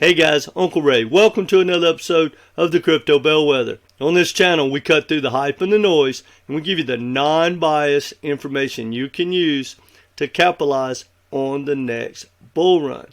Hey guys, Uncle Ray. Welcome to another episode of the Crypto Bellwether. On this channel, we cut through the hype and the noise, and we give you the non-biased information you can use to capitalize on the next bull run.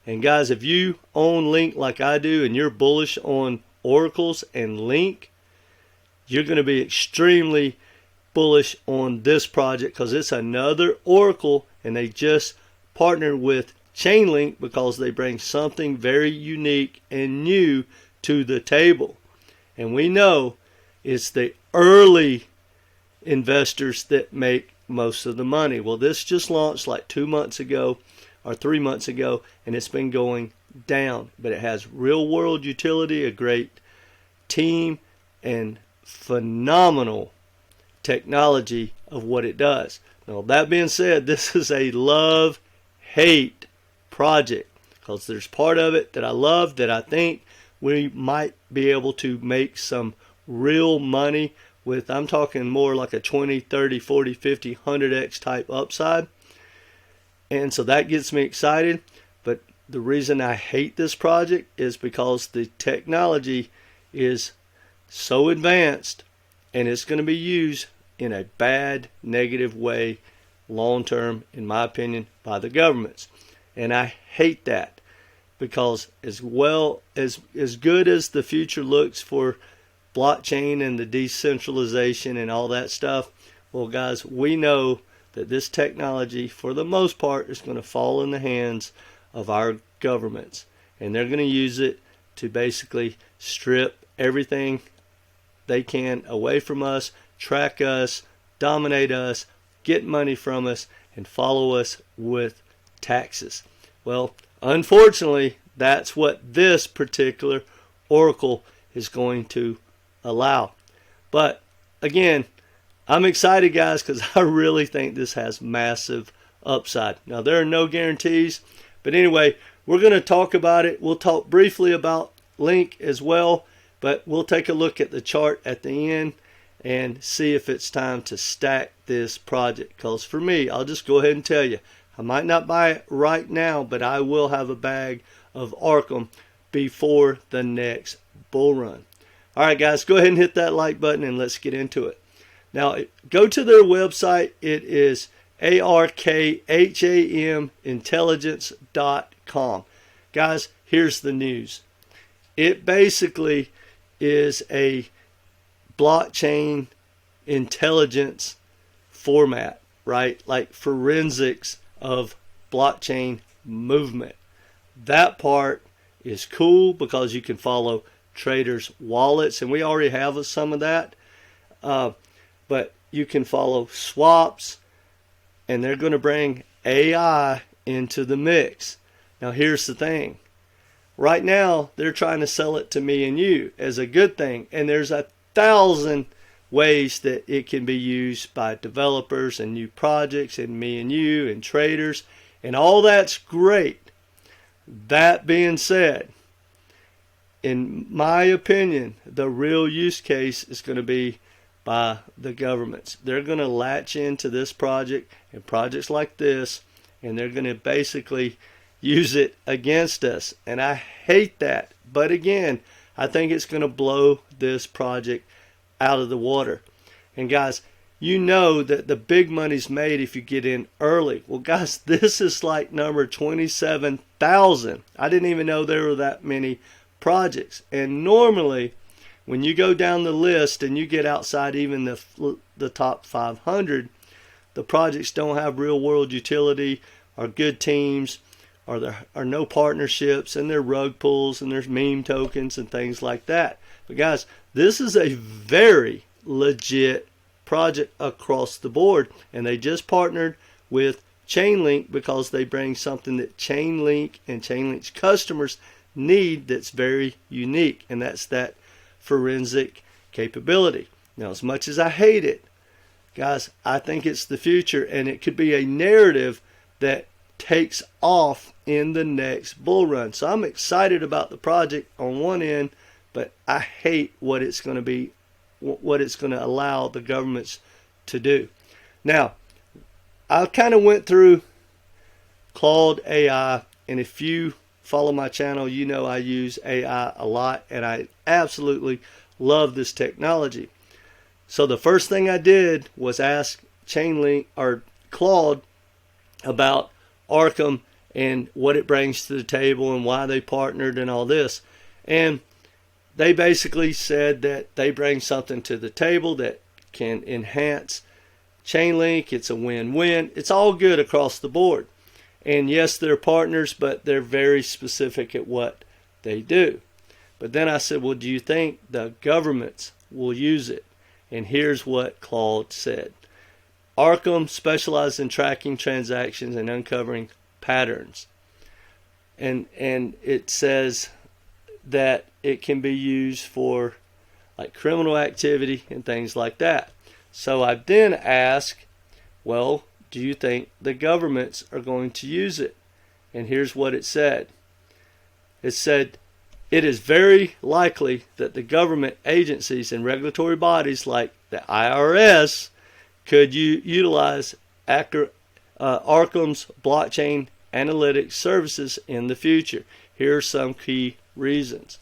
And guys, if you own Link like I do, and you're bullish on Oracles and Link, you're going to be extremely bullish on this project because it's another Oracle, and they just partnered with ChainLink because they bring something very unique and new to the table. And we know it's the early investors that make most of the money. Well, this just launched like 2 months ago or 3 months ago, and it's been going down. But it has real world utility, a great team, and phenomenal technology of what it does. Now, that being said, this is a love-hate project because there's part of it that I love that I think we might be able to make some real money with. I'm talking more like a 20, 30, 40, 50, 100x type upside. And so that gets me excited. But the reason I hate this project is because the technology is so advanced and it's going to be used in a bad, negative way long term, in my opinion, by the governments. And I hate that because as good as the future looks for blockchain and the decentralization and all that stuff, well guys, we know that this technology for the most part is going to fall in the hands of our governments, and they're going to use it to basically strip everything they can away from us, track us, dominate us, get money from us, and follow us with taxes. Well, unfortunately, that's what this particular Oracle is going to allow. But again, I'm excited, guys, because I really think this has massive upside. Now, there are no guarantees, but anyway, we're going to talk about it. We'll talk briefly about Link as well, but we'll take a look at the chart at the end and see if it's time to stack this project. Because for me, I'll just go ahead and tell you, I might not buy it right now, but I will have a bag of Arkham before the next bull run. All right, guys, go ahead and hit that like button and let's get into it. Now, go to their website. It is ARKHAM intelligence.com. Guys, here's the news. It basically is a blockchain intelligence format, right? Like forensics of blockchain movement. That part is cool because you can follow traders' wallets, and we already have some of that. But you can follow swaps, and they're going to bring AI into the mix. Now, here's the thing. Right now, they're trying to sell it to me and you as a good thing, and there's 1,000 ways that it can be used by developers and new projects and me and you and traders, and all that's great. That being said, in my opinion, the real use case is going to be by the governments. They're going to latch into this project and projects like this, and they're going to basically use it against us, and I hate that. But again, I think it's going to blow this project out of the water. And guys, you know that the big money's made if you get in early. Well guys, this is like number 27,000. I didn't even know there were that many projects. And normally when you go down the list and you get outside even the top 500, the projects don't have real world utility, or good teams, or there are no partnerships, and they're rug pulls, and there's meme tokens and things like that. But guys, this is a very legit project across the board, and they just partnered with ChainLink because they bring something that ChainLink and ChainLink's customers need that's very unique, and that's that forensic capability. Now, as much as I hate it, guys, I think it's the future, and it could be a narrative that takes off in the next bull run. So I'm excited about the project on one end, but I hate what it's going to be, what it's going to allow the governments to do. Now, I kind of went through Claude AI and a few follow my channel, you know I use AI a lot, and I absolutely love this technology. So the first thing I did was ask ChainLink or Claude about Arkham and what it brings to the table and why they partnered and all this. And they basically said that they bring something to the table that can enhance ChainLink. It's a win-win. It's all good across the board. And yes, they're partners, but they're very specific at what they do. But then I said, well, do you think the governments will use it? And here's what Claude said. Arkham specializes in tracking transactions and uncovering patterns. And it says that it can be used for like criminal activity and things like that. So I then asked, well, do you think the governments are going to use it? And here's what it said. It said, it is very likely that the government agencies and regulatory bodies like the IRS could utilize Arkham's blockchain analytics services in the future. Here are some key reasons.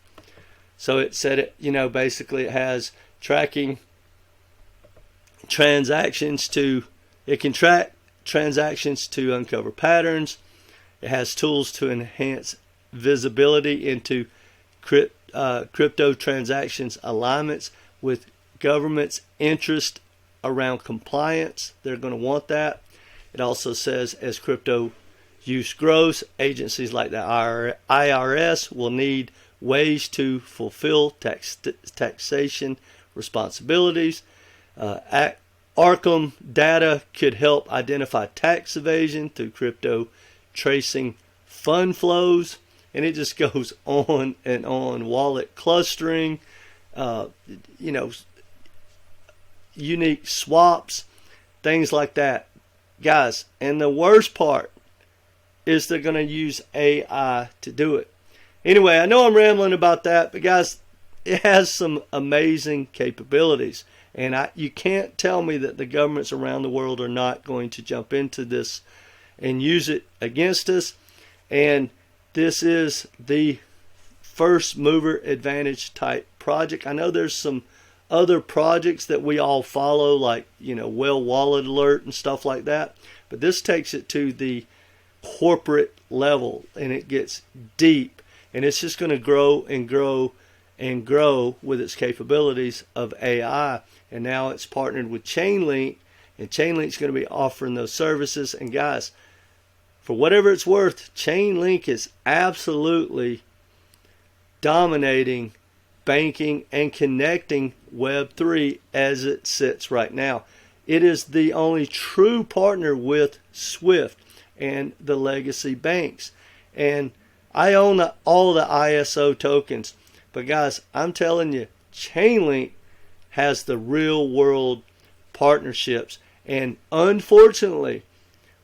So it said, basically it has tracking transactions it can track transactions to uncover patterns. It has tools to enhance visibility into crypto transactions alignments with government's interest around compliance. They're going to want that. It also says as crypto use grows, agencies like the IRS will need ways to fulfill taxation responsibilities. Arkham data could help identify tax evasion through crypto tracing fund flows, and it just goes on and on. Wallet clustering, unique swaps, things like that. Guys, and the worst part is they're going to use AI to do it. Anyway, I know I'm rambling about that, but guys, it has some amazing capabilities. And you can't tell me that the governments around the world are not going to jump into this and use it against us. And this is the first mover advantage type project. I know there's some other projects that we all follow, like, Well Wallet Alert and stuff like that. But this takes it to the corporate level, and it gets deep. And it's just going to grow and grow and grow with its capabilities of AI. And now it's partnered with ChainLink, and ChainLink's going to be offering those services. And guys, for whatever it's worth, ChainLink is absolutely dominating banking and connecting Web3 as it sits right now. It is the only true partner with Swift and the legacy banks. And I own all the ISO tokens. But guys, I'm telling you, ChainLink has the real world partnerships. And unfortunately,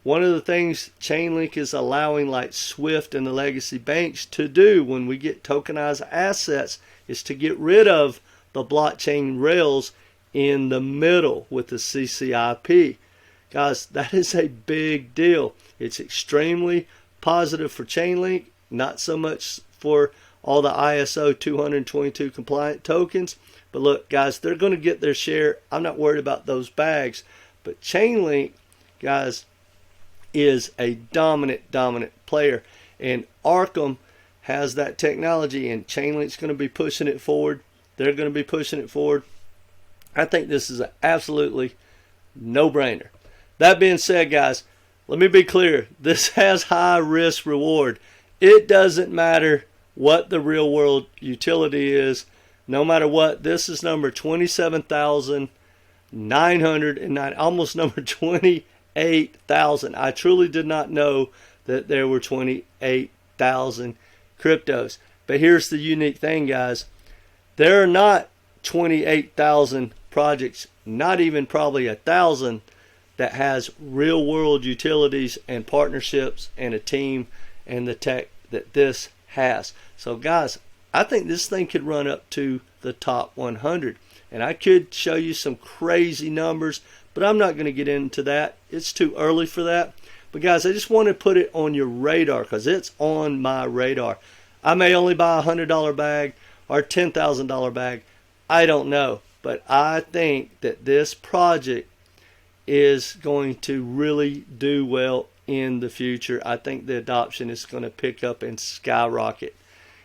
one of the things ChainLink is allowing like Swift and the legacy banks to do when we get tokenized assets is to get rid of the blockchain rails in the middle with the CCIP. Guys, that is a big deal. It's extremely positive for ChainLink, not so much for all the ISO20022 compliant tokens. But look, guys, they're going to get their share. I'm not worried about those bags. But ChainLink, guys, is a dominant player. And Arkham has that technology, and ChainLink's going to be pushing it forward. They're going to be pushing it forward. I think this is an absolutely no-brainer. That being said, guys, let me be clear. This has high risk reward. It doesn't matter what the real world utility is. No matter what, this is number 27,909, almost number 28,000. I truly did not know that there were 28,000 cryptos. But here's the unique thing, guys. There are not 28,000 projects, not even probably 1,000, that has real world utilities and partnerships and a team and the tech that this has. So guys, I think this thing could run up to the top 100. And I could show you some crazy numbers, but I'm not going to get into that. It's too early for that. But guys, I just want to put it on your radar because it's on my radar. I may only buy a $100 bag or $10,000 bag. I don't know. But I think that this project is going to really do well in the future. I think the adoption is going to pick up and skyrocket.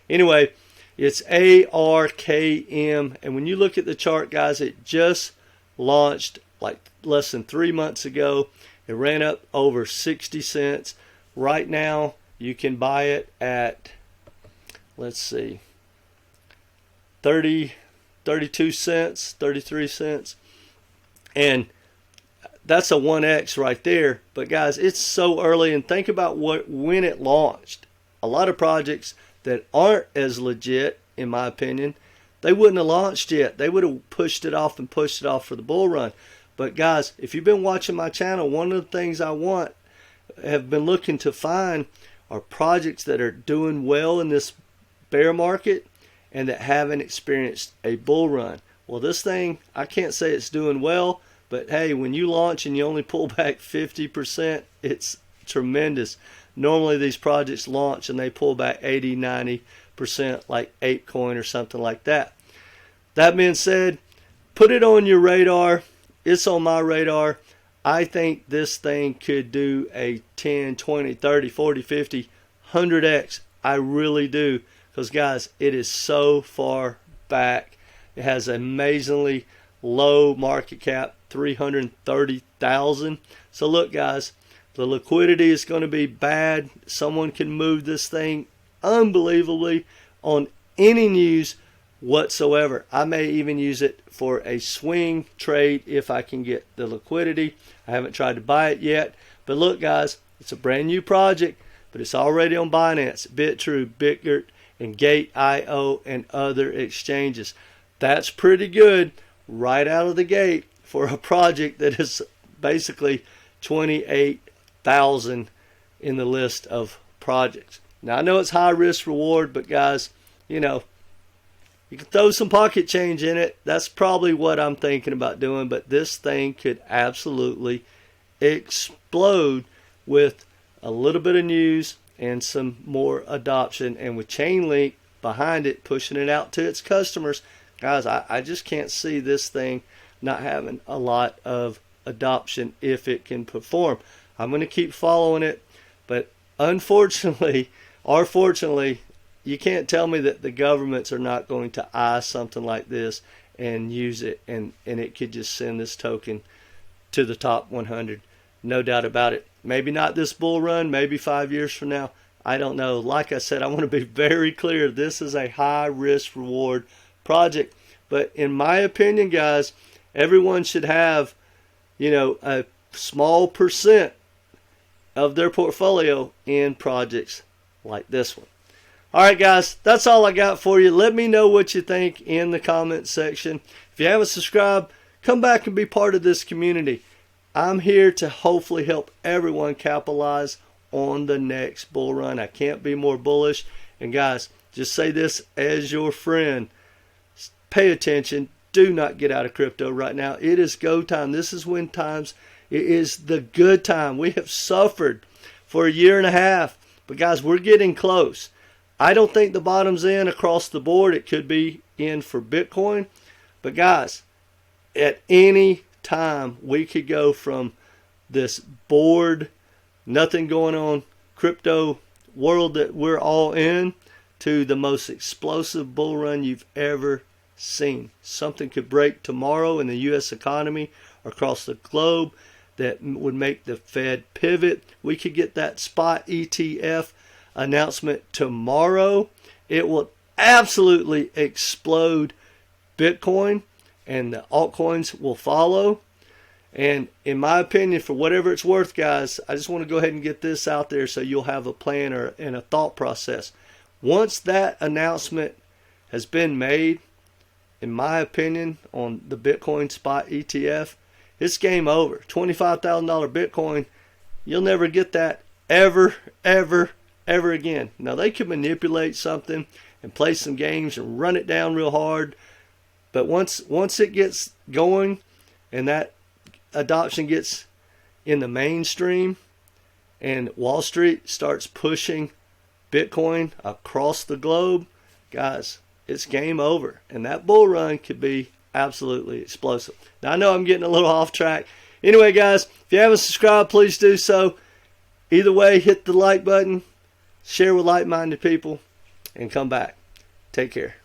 Anyway, it's ARKM. And when you look at the chart, guys, it just launched like less than 3 months ago. It ran up over 60 cents. Right now, you can buy it at, let's see, 32 cents, 33 cents. And that's a 1x right there. But guys, it's so early, and think about when it launched. A lot of projects that aren't as legit, in my opinion, they wouldn't have launched yet. They would have pushed it off for the bull run. But guys, if you've been watching my channel, one of the things I have been looking to find are projects that are doing well in this bear market and that haven't experienced a bull run. Well, this thing, I can't say it's doing well, but hey, when you launch and you only pull back 50%, it's tremendous. Normally these projects launch and they pull back 80, 90%, like Altcoin or something like that. That being said, put it on your radar. It's on my radar. I think this thing could do a 10, 20, 30, 40, 50, 100x. I really do. Because guys, it is so far back. It has an amazingly low market cap, 330,000. So look guys, the liquidity is going to be bad. Someone can move this thing unbelievably on any news whatsoever. I may even use it for a swing trade if I can get the liquidity. I haven't tried to buy it yet. But look guys, it's a brand new project, but it's already on Binance, BitTrue, Bitgert, and Gate.io and other exchanges. That's pretty good right out of the gate for a project that is basically 28,000 in the list of projects. Now I know it's high risk reward, but guys, you know, you can throw some pocket change in it. That's probably what I'm thinking about doing, but this thing could absolutely explode with a little bit of news and some more adoption, and with ChainLink behind it, pushing it out to its customers. Guys, I just can't see this thing not having a lot of adoption if it can perform. I'm going to keep following it, but unfortunately, or fortunately, you can't tell me that the governments are not going to eye something like this and use it, and it could just send this token to the top 100. No doubt about it. Maybe not this bull run, maybe 5 years from now. I don't know. Like I said, I want to be very clear. This is a high risk reward project. But in my opinion, guys, everyone should have, you know, a small percent of their portfolio in projects like this one. All right, guys, that's all I got for you. Let me know what you think in the comment section. If you haven't subscribed, come back and be part of this community. I'm here to hopefully help everyone capitalize on the next bull run. I can't be more bullish. And guys, just say this as your friend. Pay attention. Do not get out of crypto right now. It is go time. This is when times, it is the good time. We have suffered for a year and a half. But guys, we're getting close. I don't think the bottom's in across the board. It could be in for Bitcoin. But guys, at any time we could go from this bored, nothing going on crypto world that we're all in to the most explosive bull run you've ever seen. Something could break tomorrow in the U.S. economy across the globe that would make the Fed pivot. We could get that spot ETF announcement tomorrow. It will absolutely explode Bitcoin, and the altcoins will follow. And in my opinion, for whatever it's worth, guys, I just want to go ahead and get this out there so you'll have a plan and a thought process. Once that announcement has been made, in my opinion, on the Bitcoin spot ETF, it's game over. $25,000 Bitcoin, you'll never get that ever again. Now, they could manipulate something and play some games and run it down real hard. But once it gets going and that adoption gets in the mainstream, and Wall Street starts pushing Bitcoin across the globe, guys, it's game over. And that bull run could be absolutely explosive. Now, I know I'm getting a little off track. Anyway, guys, if you haven't subscribed, please do so. Either way, hit the like button, share with like-minded people, and come back. Take care.